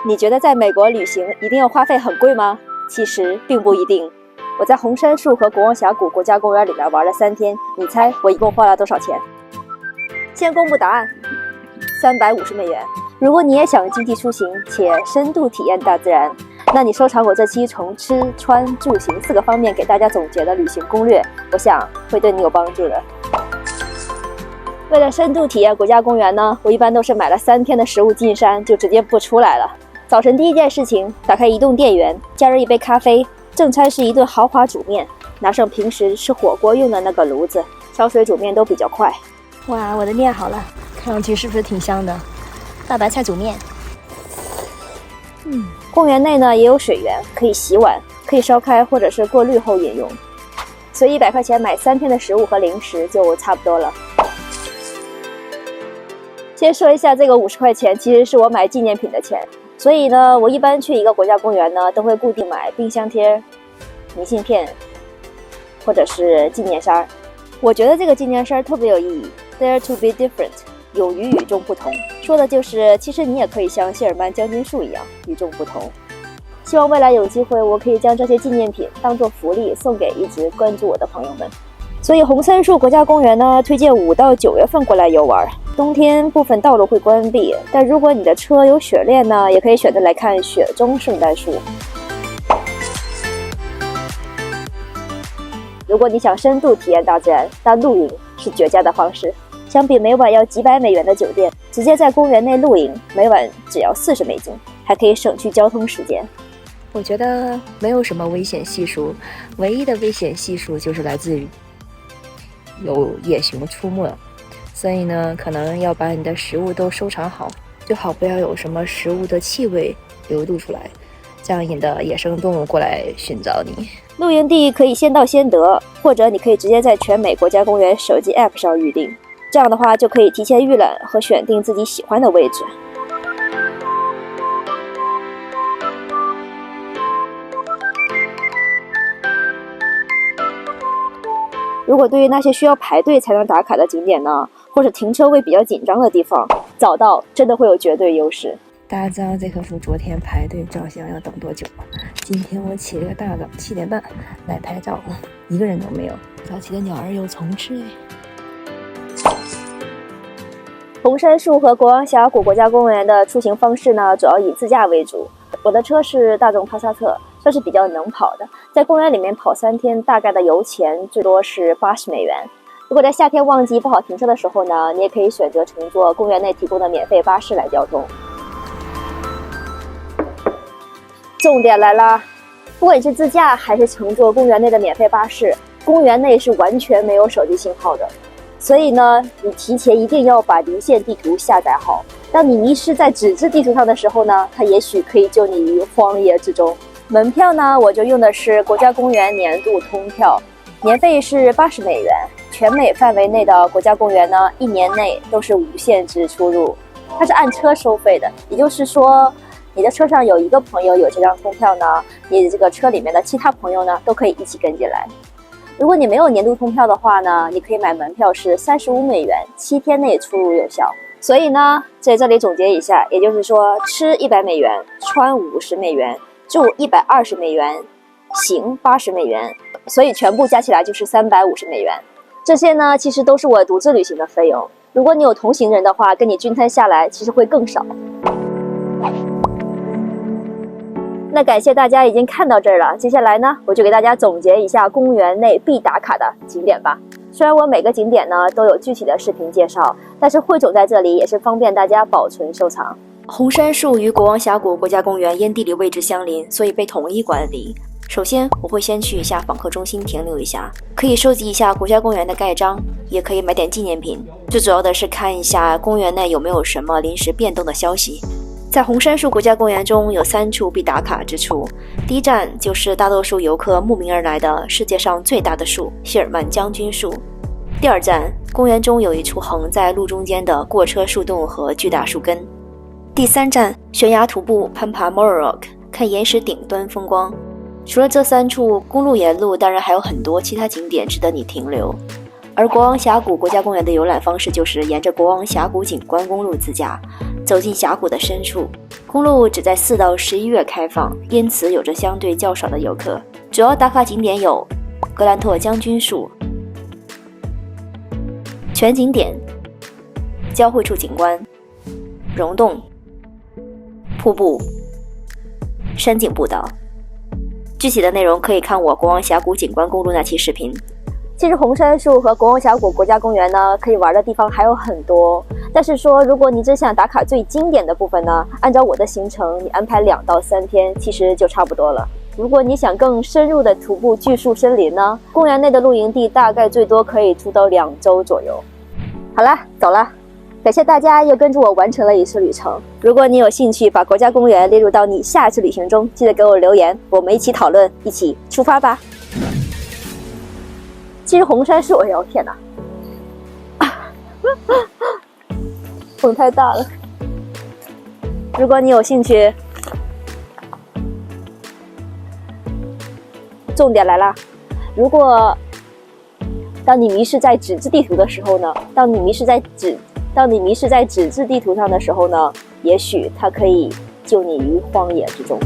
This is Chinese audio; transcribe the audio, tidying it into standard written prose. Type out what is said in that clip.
你觉得在美国旅行一定要花费很贵吗？其实并不一定。我在红杉树和国王峡谷国家公园里面玩了3天，你猜我一共花了多少钱？先公布答案，350美元。如果你也想经济出行且深度体验大自然，那你收藏我这期从吃穿住行4个方面给大家总结的旅行攻略，我想会对你有帮助的。为了深度体验国家公园呢，我一般都是买了3天的食物进山就直接不出来了。早晨第一件事情，打开移动电源，加热一杯咖啡。正餐是一顿豪华煮面，拿上平时吃火锅用的那个炉子，烧水煮面都比较快。哇，我的面好了，看上去是不是挺香的？大白菜煮面。公园内呢也有水源，可以洗碗，可以烧开或者是过滤后饮用。所以100块钱买3天的食物和零食就差不多了。先说一下这个50块钱，其实是我买纪念品的钱。所以呢，我一般去一个国家公园呢，都会固定买冰箱贴、明信片，或者是纪念衫。我觉得这个纪念衫特别有意义 ，Dare to be different， 勇于与众不同，说的就是其实你也可以像谢尔曼将军树一样与众不同。希望未来有机会，我可以将这些纪念品当作福利送给一直关注我的朋友们。所以红杉树国家公园呢，推荐5到9月份过来游玩。冬天部分道路会关闭，但如果你的车有雪链呢，也可以选择来看雪中圣诞树。如果你想深度体验大自然，那露营是绝佳的方式。相比每晚要几百美元的酒店，直接在公园内露营，每晚只要40美金，还可以省去交通时间。我觉得没有什么危险系数，唯一的危险系数就是来自于有野熊出没。所以呢，可能要把你的食物都收藏好，最好不要有什么食物的气味流露出来，这样引得野生动物过来寻找你。露营地可以先到先得，或者你可以直接在全美国家公园手机 App 上预定，这样的话就可以提前预览和选定自己喜欢的位置。如果对于那些需要排队才能打卡的景点呢，或者停车位比较紧张的地方，早到真的会有绝对优势。大家知道这棵树昨天排队照相要等多久吗？今天我起了个大早7点半来拍照，一个人都没有。早起的鸟儿有虫吃哎。红杉树和国王峡谷国家公园的出行方式呢，主要以自驾为主。我的车是大众帕萨特，算是比较能跑的，在公园里面跑3天，大概的油钱最多是80美元。如果在夏天旺季不好停车的时候呢，你也可以选择乘坐公园内提供的免费巴士来交通。重点来啦，不管你是自驾还是乘坐公园内的免费巴士，公园内是完全没有手机信号的。所以呢，你提前一定要把离线地图下载好。当你迷失在纸质地图上的时候呢，它也许可以救你于荒野之中。门票呢，我就用的是国家公园年度通票，年费是80美元。全美范围内的国家公园呢，1年内都是无限制出入。它是按车收费的，也就是说，你的车上有一个朋友有这张通票呢，你这个车里面的其他朋友呢，都可以一起跟进来。如果你没有年度通票的话呢，你可以买门票是35美元，7天内出入有效。所以呢，在这里总结一下，也就是说，吃100美元，穿50美元，住120美元，行80美元，所以全部加起来就是350美元。这些呢，其实都是我独自旅行的费用。如果你有同行人的话，跟你均摊下来，其实会更少。那感谢大家已经看到这儿了，接下来呢，我就给大家总结一下公园内必打卡的景点吧。虽然我每个景点呢都有具体的视频介绍，但是汇总在这里也是方便大家保存收藏。红杉树与国王峡谷国家公园因地理位置相邻，所以被统一管理。首先，我会先去一下访客中心停留一下，可以收集一下国家公园的盖章，也可以买点纪念品。最主要的是看一下公园内有没有什么临时变动的消息。在红杉树国家公园中有3处必打卡之处，第一站就是大多数游客慕名而来的世界上最大的树——谢尔曼将军树。第二站，公园中有一处横在路中间的过车树洞和巨大树根。第3站，悬崖徒步攀爬 Morrock， 看岩石顶端风光。除了这3处，公路沿路当然还有很多其他景点值得你停留。而国王峡谷国家公园的游览方式就是沿着国王峡谷景观公路自驾，走进峡谷的深处，公路只在4到11月开放，因此有着相对较少的游客。主要打卡景点有格兰特将军树、全景点、交汇处景观、溶洞、瀑布、山景步道。具体的内容可以看我国王峡谷景观公路那期视频。其实红杉树和国王峡谷国家公园呢，可以玩的地方还有很多。但是说，如果你只想打卡最经典的部分呢，按照我的行程，你安排2到3天，其实就差不多了。如果你想更深入的徒步巨树森林呢，公园内的露营地大概最多可以住到2周左右。好了，走了。感谢大家又跟着我完成了一次旅程。如果你有兴趣把国家公园列入到你下次旅行中，记得给我留言，我们一起讨论，一起出发吧。其实红杉树，哎呦天哪，风太大了。如果你有兴趣，重点来啦！如果当你迷失在纸质地图的时候呢，当你迷失在纸质地图上的时候呢，也许它可以救你于荒野之中。